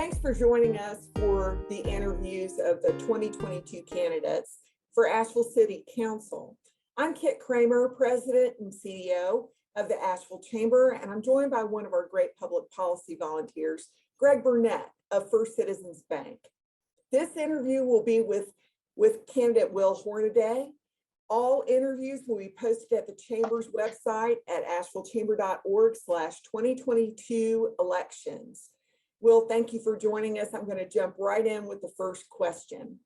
Thanks for joining us for the interviews of the 2022 candidates for Asheville City Council. I'm Kit Cramer, President and CEO of the Asheville Chamber, and I'm joined by one of our great public policy volunteers, Greg Burnette of First Citizens Bank. This interview will be with candidate Will Hornaday. All interviews will be posted at the Chamber's website at ashevillechamber.org/2022 elections. Will, thank you for joining us. I'm going to jump right in with the first question.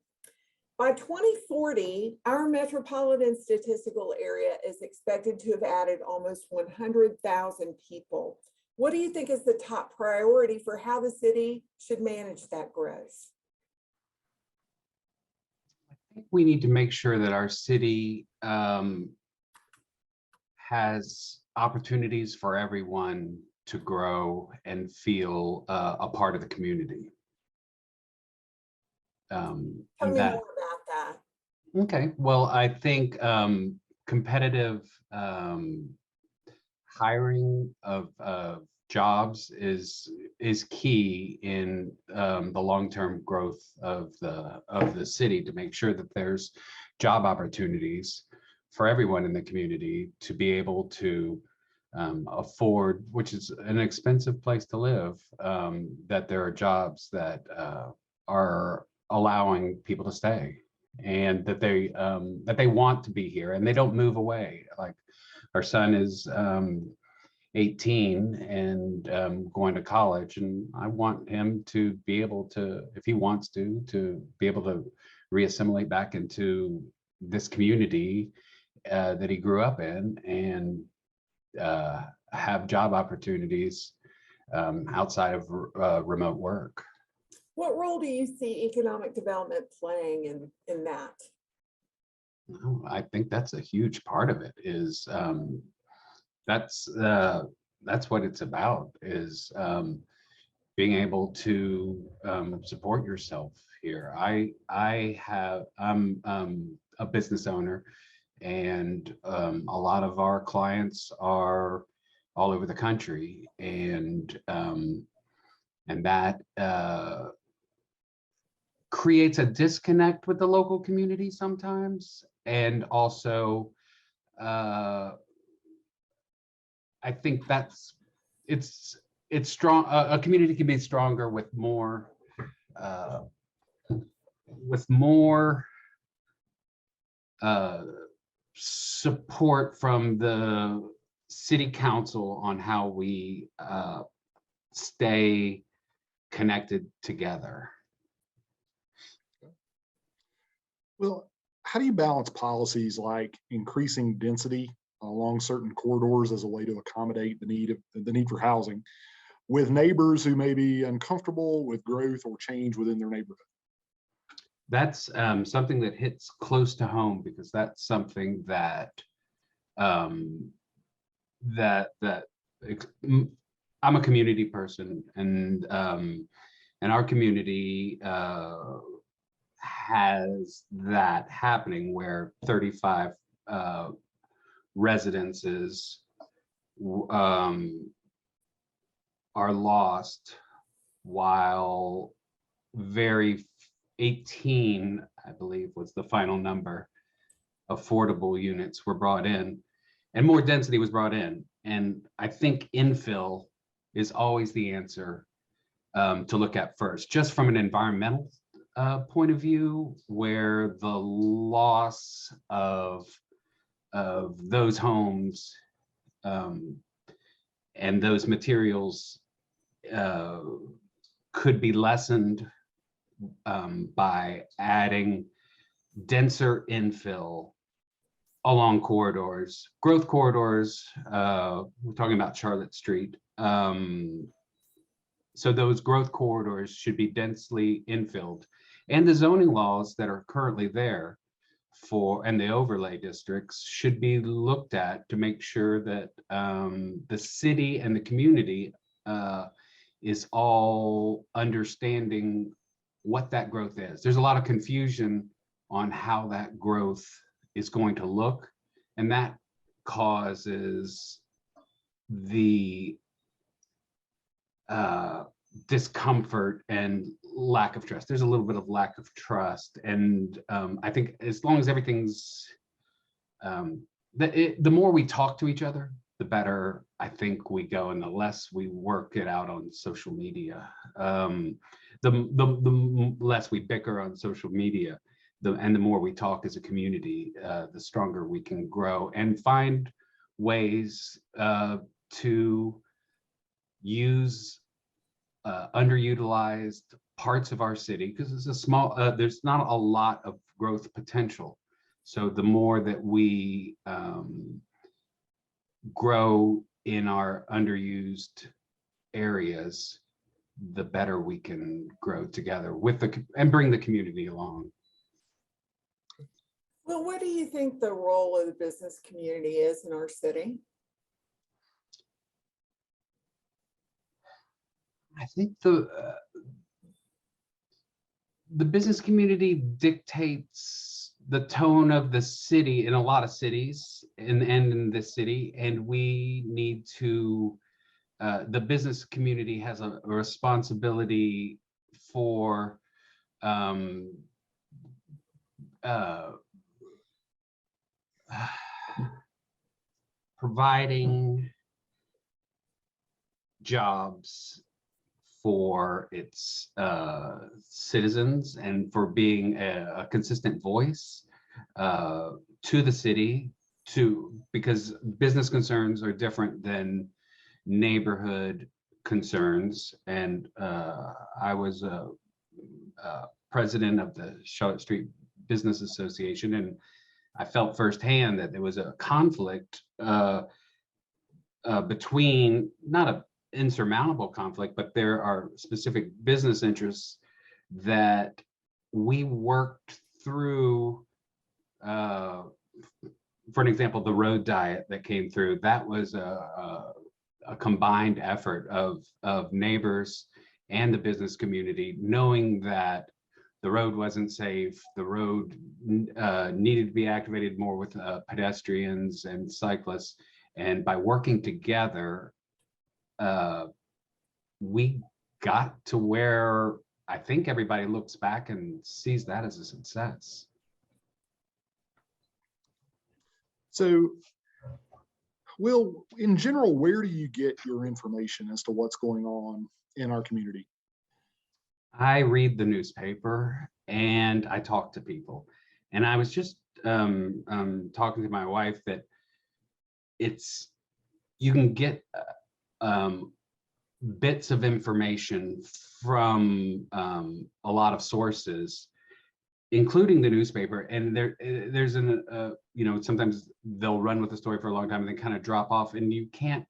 By 2040, our metropolitan statistical area is expected to have added almost 100,000 people. What do you think is the top priority for how the city should manage that growth? I think we need to make sure that our city has opportunities for everyone to grow and feel a part of the community. Tell me more about that. Okay, well, I think competitive hiring of jobs is key in the long-term growth of the city, to make sure that there's job opportunities for everyone in the community to be able to afford, which is an expensive place to live, that there are jobs that are allowing people to stay, and that they want to be here and they don't move away. Like, our son is 18 and going to college, and I want him to be able to, if he wants to be able to reassimilate back into this community that he grew up in, and have job opportunities outside of remote work. What role do you see economic development playing in that? Well, I think that's a huge part of it. Is that's what it's about, is being able to support yourself here. I'm a business owner, and a lot of our clients are all over the country, and that creates a disconnect with the local community sometimes. And also, I think it's strong. A community can be stronger with more support from the city council on how we stay connected together. Well, how do you balance policies like increasing density along certain corridors as a way to accommodate the need for housing with neighbors who may be uncomfortable with growth or change within their neighborhood? That's something that hits close to home, because that's something that I'm a community person, and our community has that happening, where 35 residences are lost, while 18, I believe was the final number, affordable units were brought in, and more density was brought in. And I think infill is always the answer to look at first, just from an environmental point of view, where the loss of those homes and those materials could be lessened by adding denser infill along corridors, growth corridors. We're talking about Charlotte Street. So those growth corridors should be densely infilled, and the zoning laws that are currently there and the overlay districts should be looked at to make sure that the city and the community is all understanding what that growth is. There's a lot of confusion on how that growth is going to look, and that causes the discomfort and lack of trust. There's a little bit of lack of trust, and I think as long as everything's the more we talk to each other, the better I think we go, and the less we work it out on social media. The less we bicker on social media, and the more we talk as a community, the stronger we can grow and find ways to use underutilized parts of our city, because it's a small, there's not a lot of growth potential. So the more that we grow in our underused areas, the better we can grow together with and bring the community along. Well, what do you think the role of the business community is in our city? I think the business community dictates the tone of the city in a lot of cities, and in this city, and we need to, the business community has a responsibility for providing jobs for its citizens, and for being a consistent voice to the city, because business concerns are different than neighborhood concerns. And I was a president of the Charlotte Street Business Association, and I felt firsthand that there was a conflict between, not a insurmountable conflict, but there are specific business interests that we worked through. For an example, the road diet that came through, that was a combined effort of neighbors and the business community, knowing that the road wasn't safe, the road needed to be activated more with pedestrians and cyclists. And by working together, we got to where I think everybody looks back and sees that as a success. So, Will, in general, where do you get your information as to what's going on in our community? I read the newspaper and I talk to people. And I was just talking to my wife that you can get bits of information from a lot of sources, including the newspaper. And there's sometimes they'll run with the story for a long time and then kind of drop off, and you can't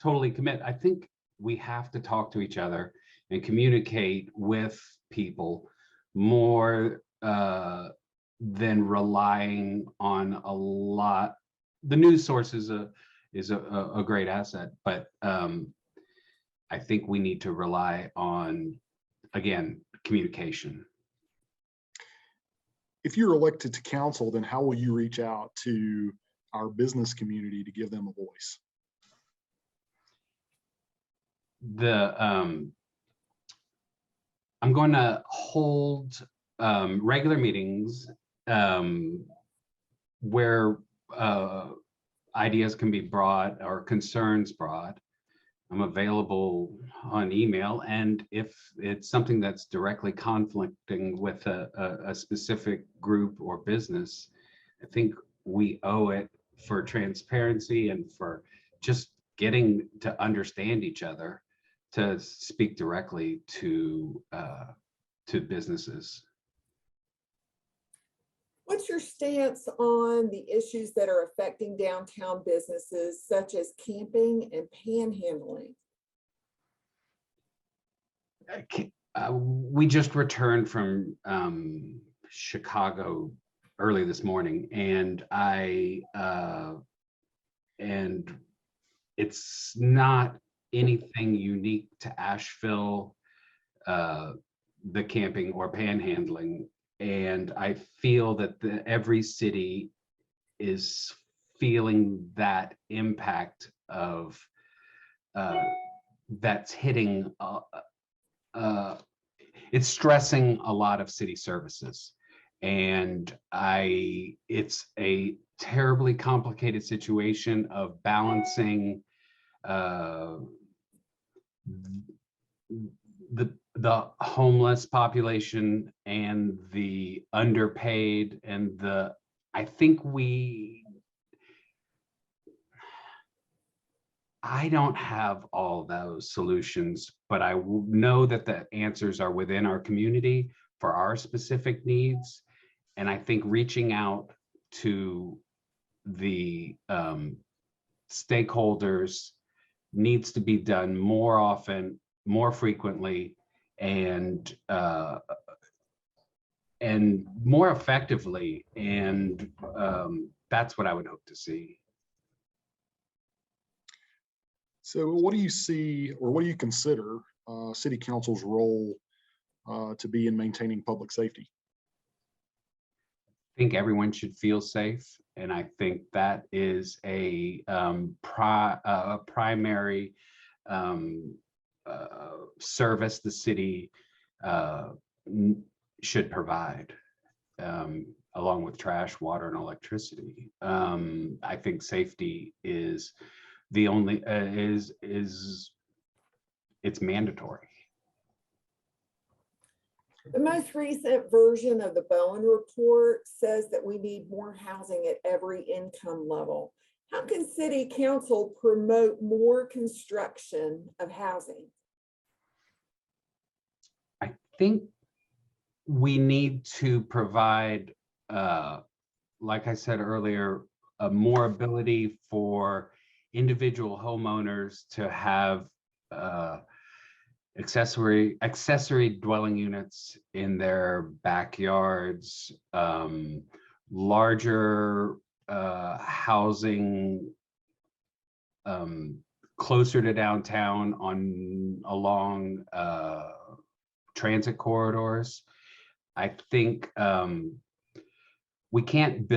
totally commit. I think we have to talk to each other and communicate with people more than relying on a lot. The news source is a great asset, but I think we need to rely on, again, communication. If you're elected to council, then how will you reach out to our business community to give them a voice? I'm going to hold regular meetings where ideas can be brought or concerns brought. I'm available on email, and if it's something that's directly conflicting with a specific group or business, I think we owe it, for transparency and for just getting to understand each other, to speak directly to businesses. What's your stance on the issues that are affecting downtown businesses, such as camping and panhandling? We just returned from Chicago early this morning, and and it's not anything unique to Asheville, the camping or panhandling. And I feel that every city is feeling that impact of that's hitting it's stressing a lot of city services. And it's a terribly complicated situation of balancing the homeless population and the underpaid and I don't have all those solutions, but I know that the answers are within our community for our specific needs. And I think reaching out to the stakeholders needs to be done more often, more frequently, and more effectively. And that's what I would hope to see. So what do you see, or what do you consider city council's role to be in maintaining public safety? I think everyone should feel safe, and I think that is a primary service the city should provide, along with trash, water, and electricity. I think safety is the only it's mandatory. The most recent version of the Bowen report says that we need more housing at every income level. How can city council promote more construction of housing? I think we need to provide, like I said earlier, more ability for individual homeowners to have accessory dwelling units in their backyards, larger housing closer to downtown along transit corridors. I think we can't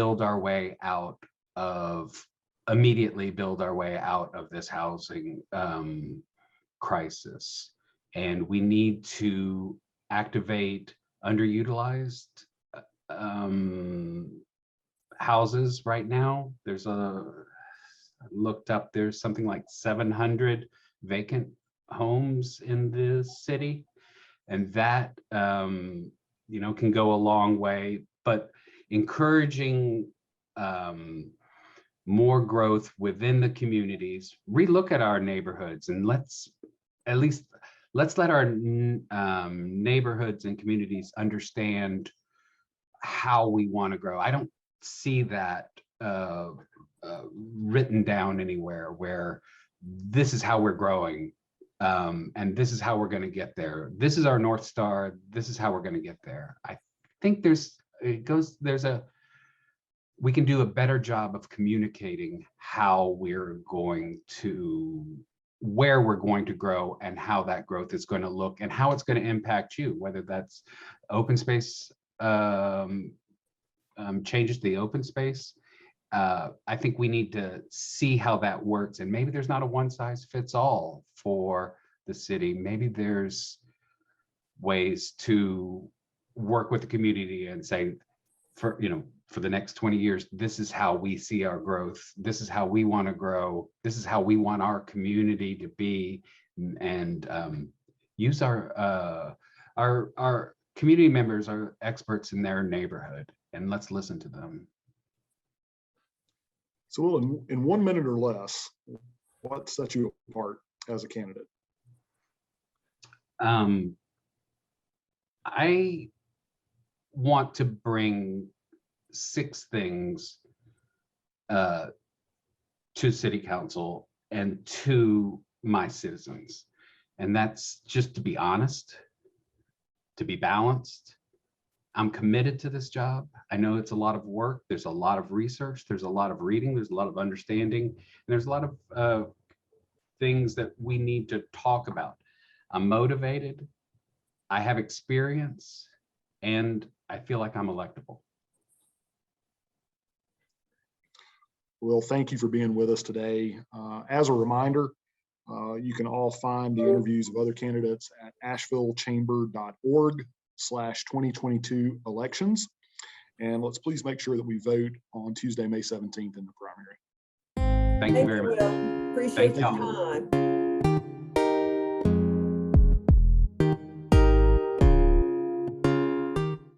immediately build our way out of this housing crisis. And we need to activate underutilized houses right now. There's something like 700 vacant homes in the city. And that, can go a long way, but encouraging more growth within the communities, relook at our neighborhoods, and let's let our neighborhoods and communities understand how we want to grow. I don't see that written down anywhere where this is how we're growing, and this is how we're going to get there. This is our North Star. This is how we're going to get there. I think we can do a better job of communicating where we're going to grow and how that growth is going to look and how it's going to impact you, whether that's open space, changes to the open space. I think we need to see how that works. And maybe there's not a one size fits all for the city. Maybe there's ways to work with the community and say, for the next 20 years, this is how we see our growth. This is how we want to grow. This is how we want our community to be, and use our community members are experts in their neighborhood, and let's listen to them. So, Will, in 1 minute or less, what sets you apart as a candidate? I want to bring 6 things to city council and to my citizens. And that's just to be honest, to be balanced. I'm committed to this job. I know it's a lot of work. There's a lot of research. There's a lot of reading. There's a lot of understanding. And there's a lot of things that we need to talk about. I'm motivated. I have experience, and I feel like I'm electable. Well, thank you for being with us today. As a reminder, You can all find the interviews of other candidates at ashevillechamber.org/2022 elections. And let's please make sure that we vote on Tuesday, May 17th in the primary. Thank you Thank very you, much. Will. Appreciate Thank your you. time.